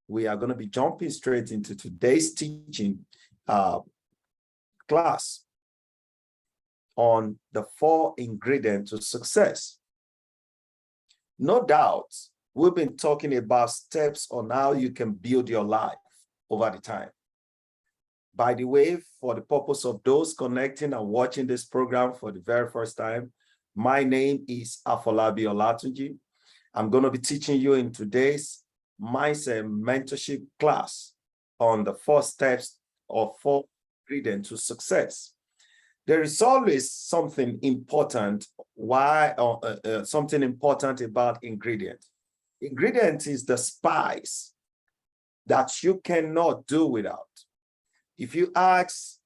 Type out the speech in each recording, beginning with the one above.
we are going to be jumping straight into today's teaching class on the 4 ingredients to success. No doubt, we've been talking about steps on how you can build your life over the time. By the way, for the purpose of those connecting and watching this program for the very first time, my name is Afolabi Olatunji. I'm going to be teaching you in today's Mindset Mentorship class on the 4 steps or 4 ingredients to success. There is always something important. Something important about ingredient. Ingredient is the spice that you cannot do without. If you ask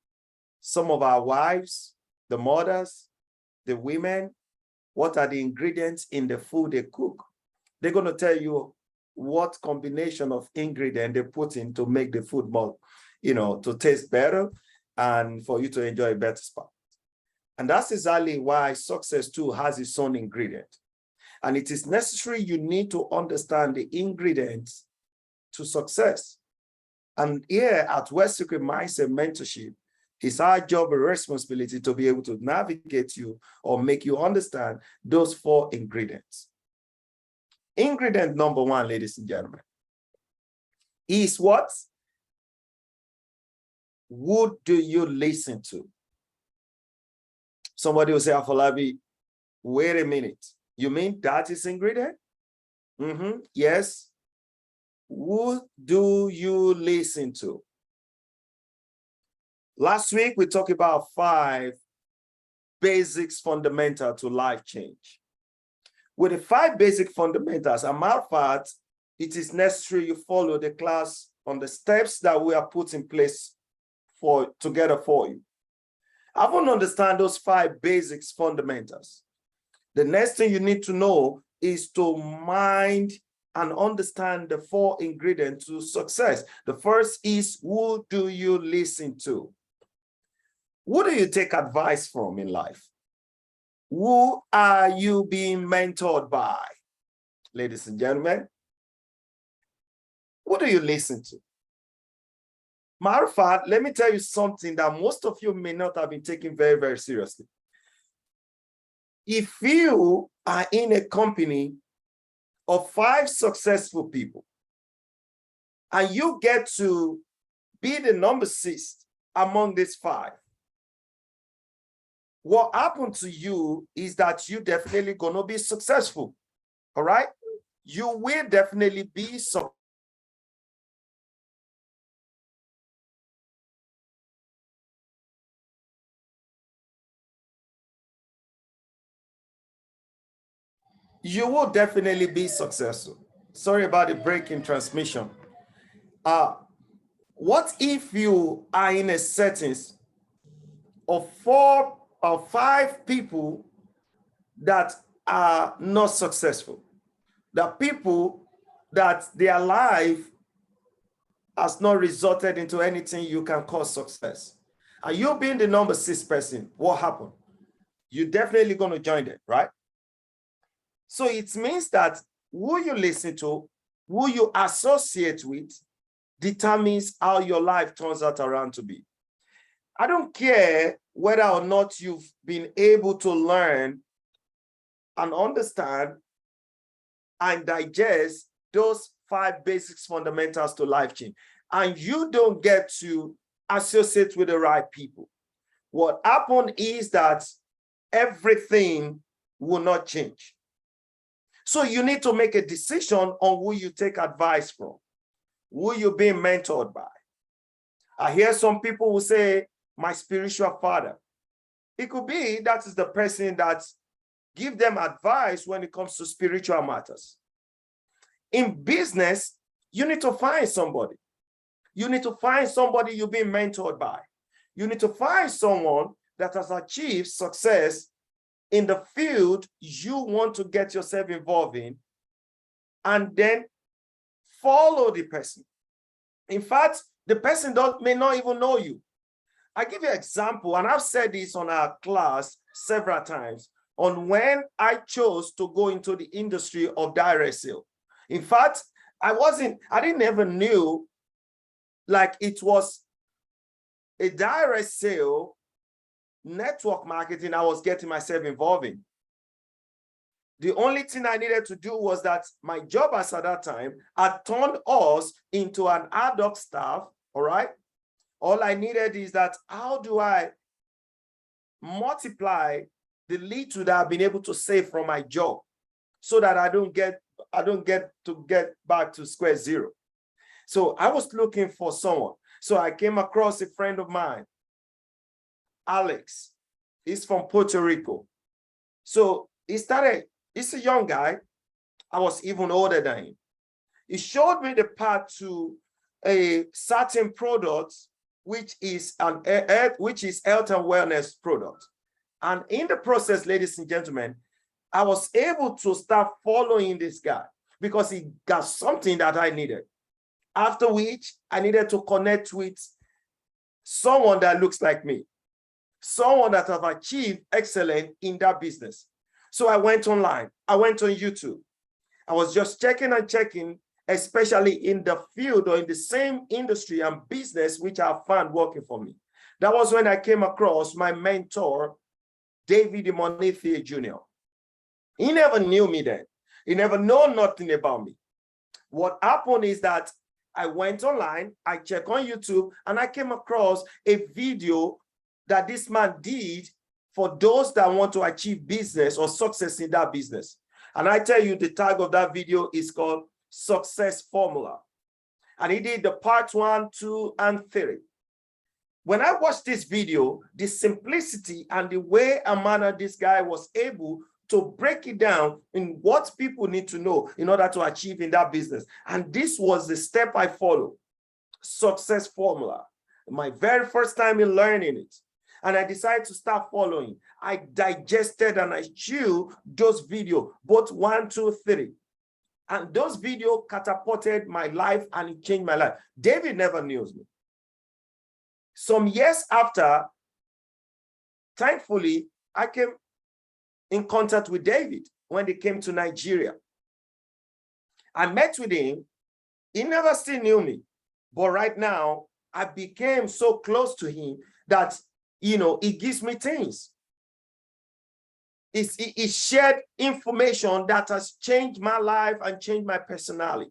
some of our wives, the mothers, the women, what are the ingredients in the food they cook, they're going to tell you what combination of ingredient they put in to make the food more, to taste better and for you to enjoy a better spot. And that's exactly why success too has its own ingredient. And it is necessary you need to understand the ingredients to success. And here at wealthSecrets Mindset Mentorship, it's our job and responsibility to be able to navigate you or make you understand those 4 ingredients. Ingredient number 1, ladies and gentlemen, is what? Who do you listen to? Somebody will say, Afolabi, wait a minute. You mean that is ingredient? Yes. Who do you listen to? Last week, we talked about 5 basics fundamental to life change. With the 5 basic fundamentals, a matter of fact, it is necessary you follow the class on the steps that we are put in place together for you. I want to understand those 5 basics fundamentals. The next thing you need to know is to mind and understand the 4 ingredients to success. The first is, who do you listen to? Who do you take advice from in life? Who are you being mentored by? Ladies and gentlemen, who do you listen to? Matter of fact, let me tell you something that most of you may not have been taking very, very seriously. If you are in a company of 5 successful people, and you get to be the number 6 among these 5, what happened to you is that you definitely gonna be successful. All right? You will definitely be successful. You will definitely be successful. Sorry about the break in transmission. What if you are in a settings of 4 or 5 people that are not successful? The people that their life has not resulted into anything you can call success. And you being the number 6 person, what happened? You're definitely going to join them, right? So it means that who you listen to, who you associate with, determines how your life turns out around to be. I don't care whether or not you've been able to learn and understand and digest those 5 basics fundamentals to life change, and you don't get to associate with the right people. What happened is that everything will not change. So you need to make a decision on who you take advice from, who you're being mentored by. I hear some people who say, my spiritual father. It could be that is the person that gives them advice when it comes to spiritual matters. In business, you need to find somebody. You need to find somebody you're being mentored by. You need to find someone that has achieved success in the field you want to get yourself involved in, and then follow the person. In fact, the person may not even know you. I give you an example, and I've said this on our class several times, on when I chose to go into the industry of direct sale. In fact, I didn't ever knew like it was a direct sale, network marketing I was getting myself involved in. The only thing I needed to do was that my job at that time had turned us into an ad hoc staff, all right? All I needed is that how do I multiply the little that I've been able to save from my job so that I don't get back to square zero. So I was looking for someone. So I came across a friend of mine, Alex. He's from Puerto Rico. So he's a young guy. I was even older than him. He showed me the path to a certain product, which is health and wellness product. And in the process, ladies and gentlemen, I was able to start following this guy because he got something that I needed. After which, I needed to connect with someone that looks like me, someone that have achieved excellence in that business. So I went online. I went on YouTube. I was just checking and checking, especially in the field or in the same industry and business which I found working for me. That was when I came across my mentor, David Imonithie Jr. He never knew me then. He never knew nothing about me. What happened is that I went online, I checked on YouTube, and I came across a video that this man did for those that want to achieve business or success in that business. And I tell you, the tag of that video is called Success Formula. And he did the part 1, 2, and 3. When I watched this video, the simplicity and the way and manner this guy was able to break it down in what people need to know in order to achieve in that business. And this was the step I followed. Success Formula. My very first time in learning it. And I decided to start following. I digested and I chewed those videos, both 1, 2, 3. And those videos catapulted my life and it changed my life. David never knew me. Some years after, thankfully, I came in contact with David when they came to Nigeria. I met with him. He never still knew me. But right now, I became so close to him that, he gives me things. He shared information that has changed my life and changed my personality.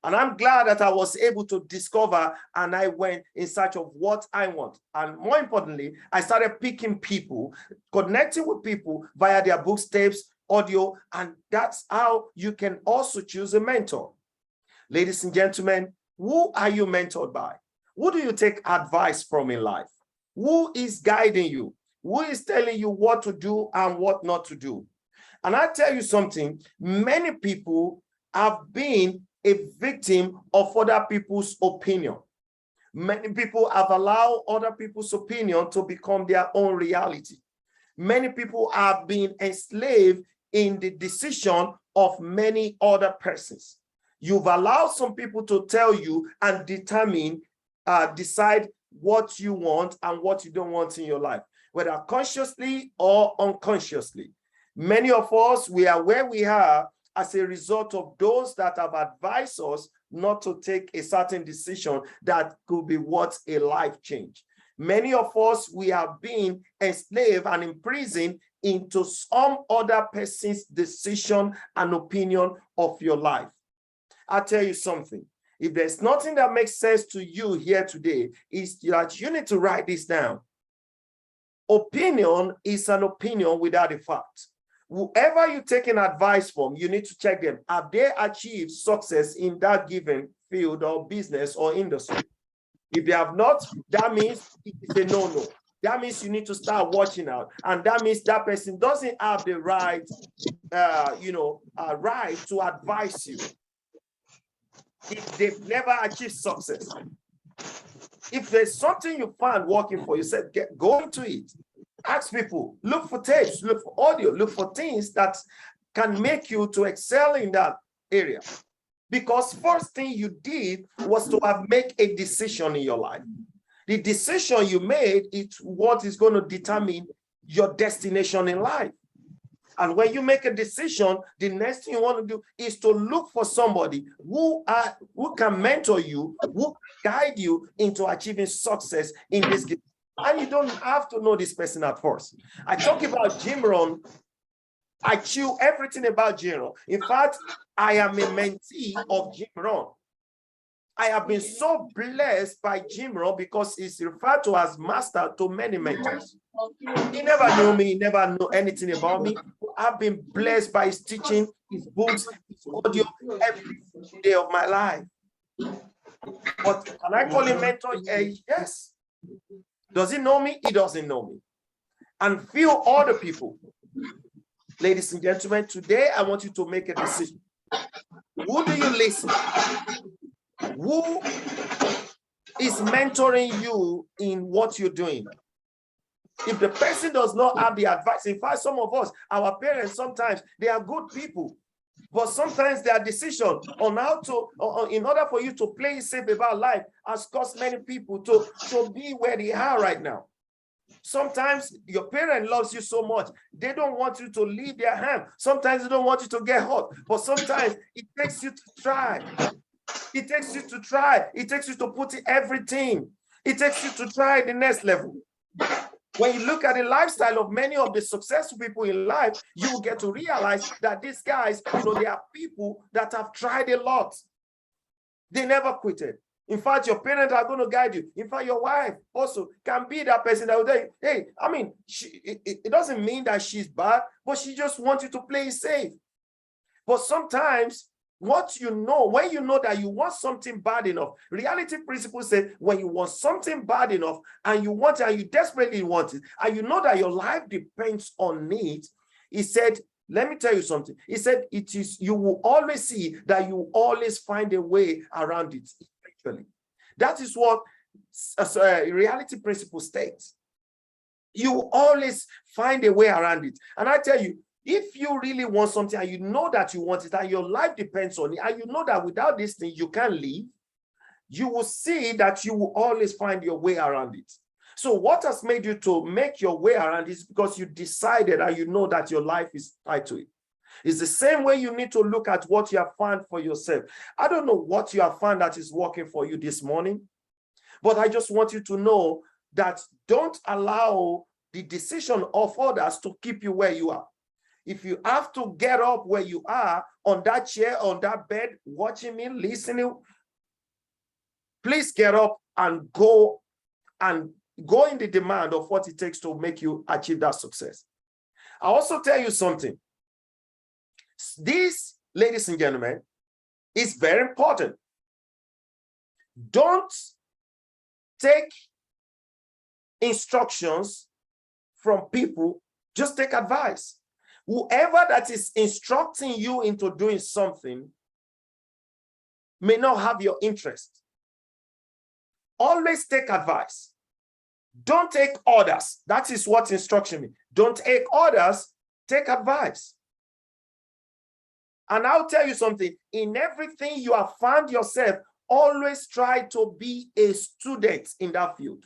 And I'm glad that I was able to discover and I went in search of what I want. And more importantly, I started picking people, connecting with people via their books, tapes, audio, and that's how you can also choose a mentor. Ladies and gentlemen, who are you mentored by? Who do you take advice from in life? Who is guiding you? Who is telling you what to do and what not to do? And I tell you something, many people have been a victim of other people's opinion. Many people have allowed other people's opinion to become their own reality. Many people have been enslaved in the decision of many other persons. You've allowed some people to tell you and decide what you want and what you don't want in your life, whether consciously or unconsciously. Many of us, we are where we are as a result of those that have advised us not to take a certain decision that could be worth a life change. Many of us, we are being enslaved and imprisoned into some other person's decision and opinion of your life. I'll tell you something. If there's nothing that makes sense to you here today, is that you need to write this down. Opinion is an opinion without a fact. Whoever you're taking advice from, you need to check them. Have they achieved success in that given field or business or industry? If they have not, that means it's a no-no. That means you need to start watching out. And that means that person doesn't have the right, right to advise you. If they've never achieved success. If there's something you find working for you, said go into it. Ask people, look for tapes, look for audio, look for things that can make you to excel in that area. Because first thing you did was to have made a decision in your life. The decision you made is what is going to determine your destination in life. And when you make a decision, the next thing you want to do is to look for somebody who can mentor you, who can guide you into achieving success in this game. And you don't have to know this person at first. I talk about Jim Rohn. I chew everything about Jim Rohn. In fact, I am a mentee of Jim Rohn. I have been so blessed by Jim Rohn because he's referred to as master to many mentors. He never knew me, he never knew anything about me. I've been blessed by his teaching, his books, his audio every day of my life. But can I call him mentor? Yes. Does he know me? He doesn't know me. And few other people. Ladies and gentlemen, today I want you to make a decision. Who do you listen? Who is mentoring you in what you're doing? If the person does not have the advice, in fact, some of us, our parents, sometimes they are good people, but sometimes their decision on how to, in order for you to play safe about life, has caused many people to be where they are right now. Sometimes your parent loves you so much, they don't want you to leave their hand. Sometimes they don't want you to get hurt, but sometimes it takes you to try. It takes you to try. It takes you to put in everything. It takes you to try the next level. When you look at the lifestyle of many of the successful people in life, you will get to realize that these guys, they are people that have tried a lot. They never quitted. In fact, your parents are going to guide you. In fact, your wife also can be that person that will say, hey, I mean, it doesn't mean that she's bad, but she just wants you to play safe. But sometimes, what you know, when you know that you want something bad enough, reality principles say when you want something bad enough and you want it and you desperately want it, and you know that your life depends on it, he said, let me tell you something. He said, you will always see that you always find a way around it. Eventually. That is what reality principle states. You will always find a way around it. And I tell you, if you really want something and you know that you want it and your life depends on it, and you know that without this thing you can't live, you will see that you will always find your way around it. So what has made you to make your way around it is because you decided and you know that your life is tied to it. It's the same way you need to look at what you have found for yourself. I don't know what you have found that is working for you this morning, but I just want you to know that don't allow the decision of others to keep you where you are. If you have to get up where you are, on that chair, on that bed, watching me, listening, please get up and go in the demand of what it takes to make you achieve that success. I also tell you something. This, ladies and gentlemen, is very important. Don't take instructions from people, just take advice. Whoever that is instructing you into doing something may not have your interest. Always take advice. Don't take orders. That is what instruction means. Don't take orders, take advice. And I'll tell you something, in everything you have found yourself, always try to be a student in that field.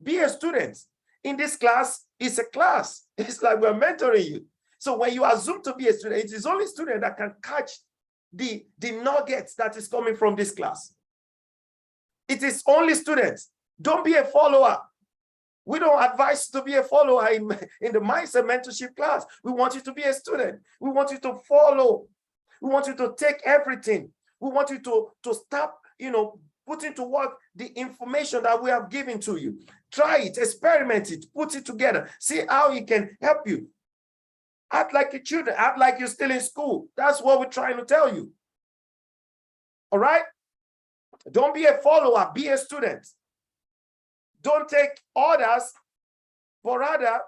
Be a student. In this class, it's a class. It's like we're mentoring you. So when you assume to be a student, it is only student that can catch the nuggets that is coming from this class. It is only students. Don't be a follower. We don't advise to be a follower in the Mindset Mentorship class. We want you to be a student. We want you to follow. We want you to take everything. We want you to stop, putting to work the information that we have given to you. Try it, experiment it, put it together. See how it can help you. Act like a children, act like you're still in school. That's what we're trying to tell you. All right? Don't be a follower, be a student. Don't take orders, but rather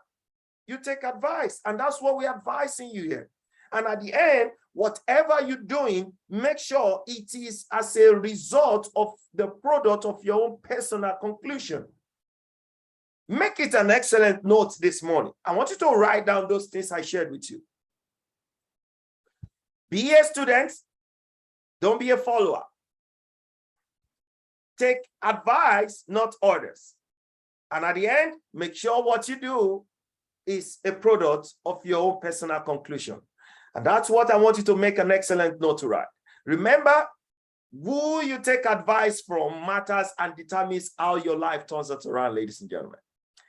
you take advice. And that's what we're advising you here. And at the end, whatever you're doing, make sure it is as a result of the product of your own personal conclusion. Make it an excellent note this morning. I want you to write down those things I shared with you. Be a student. Don't be a follower. Take advice, not orders. And at the end, make sure what you do is a product of your own personal conclusion. And that's what I want you to make an excellent note to write. Remember, who you take advice from matters and determines how your life turns out around, ladies and gentlemen.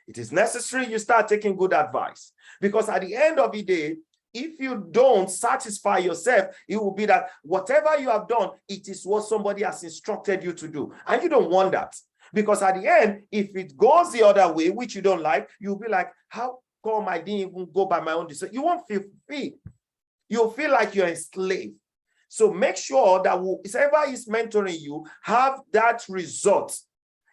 It is necessary you start taking good advice, because at the end of the day, if you don't satisfy yourself, it will be that whatever you have done, it is what somebody has instructed you to do. And you don't want that, because at the end, if it goes the other way, which you don't like, you'll be like, how come I didn't even go by my own decision? You won't feel free. You'll feel like you're enslaved. So make sure that whoever is mentoring you have that result.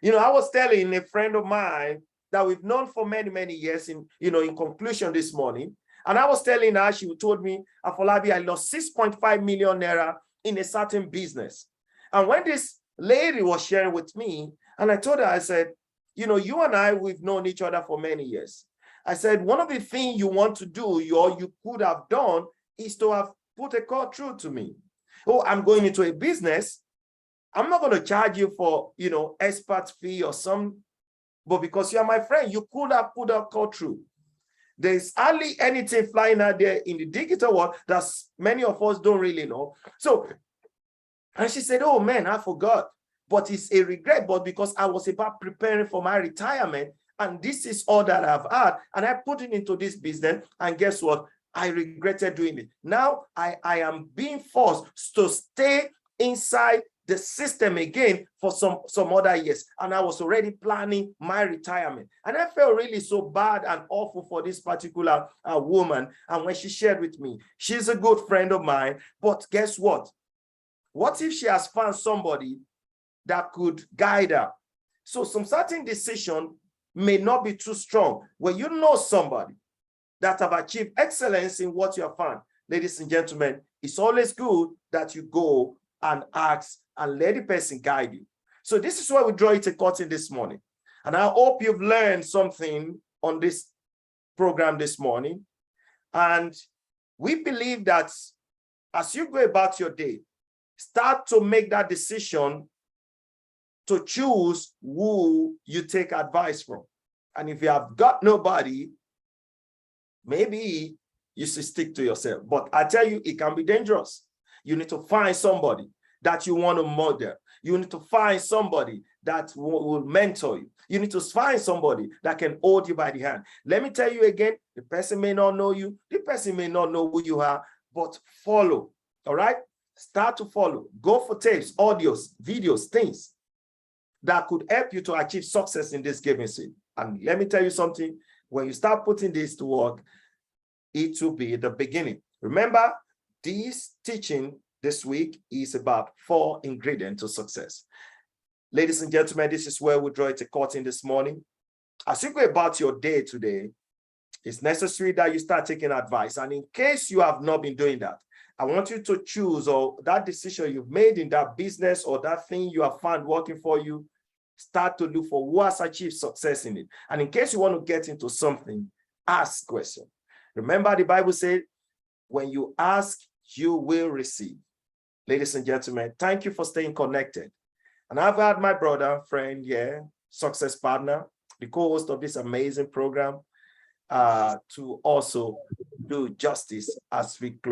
You know, I was telling a friend of mine that we've known for many, many years in conclusion this morning. And I was telling her, she told me, Afolabi, I lost 6.5 million naira in a certain business. And when this lady was sharing with me, and I told her, I said, you know, you and I, we've known each other for many years. I said, one of the things you want to do, or you could have done, is to have put a call through to me. Oh, I'm going into a business. I'm not going to charge you for, expert fee or some, but because you're my friend, you could have put a call through. There's hardly anything flying out there in the digital world that many of us don't really know. So, and she said, oh man, I forgot. But it's a regret, but because I was about preparing for my retirement, and this is all that I've had, and I put it into this business, and guess what? I regretted doing it. Now I am being forced to stay inside the system again for some other years. And I was already planning my retirement. And I felt really so bad and awful for this particular woman. And when she shared with me, she's a good friend of mine. But guess what? What if she has found somebody that could guide her? So some certain decision may not be too strong. When you know somebody that have achieved excellence in what you have found, ladies and gentlemen, it's always good that you go and ask and let the person guide you. So this is why we draw it a curtain this morning. And I hope you've learned something on this program this morning. And we believe that as you go about your day, start to make that decision to choose who you take advice from. And if you have got nobody, maybe you should stick to yourself. But I tell you, it can be dangerous. You need to find somebody that you want to model. You need to find somebody that will mentor you. You need to find somebody that can hold you by the hand. Let me tell you again, the person may not know you. The person may not know who you are, but follow, all right? Start to follow. Go for tapes, audios, videos, things that could help you to achieve success in this giving season. And let me tell you something, when you start putting this to work, it will be the beginning. Remember, this teaching this week is about 4 ingredients to success. Ladies and gentlemen, this is where we draw it a curtain this morning. As you go about your day today, it's necessary that you start taking advice. And in case you have not been doing that, I want you to choose, or that decision you've made in that business or that thing you have found working for you, start to look for who has achieved success in it. And in case you want to get into something, ask questions. Remember, the Bible said, when you ask, you will receive. Ladies and gentlemen, thank you for staying connected. And I've had my brother, friend, success partner, the co-host of this amazing program, to also do justice as we close.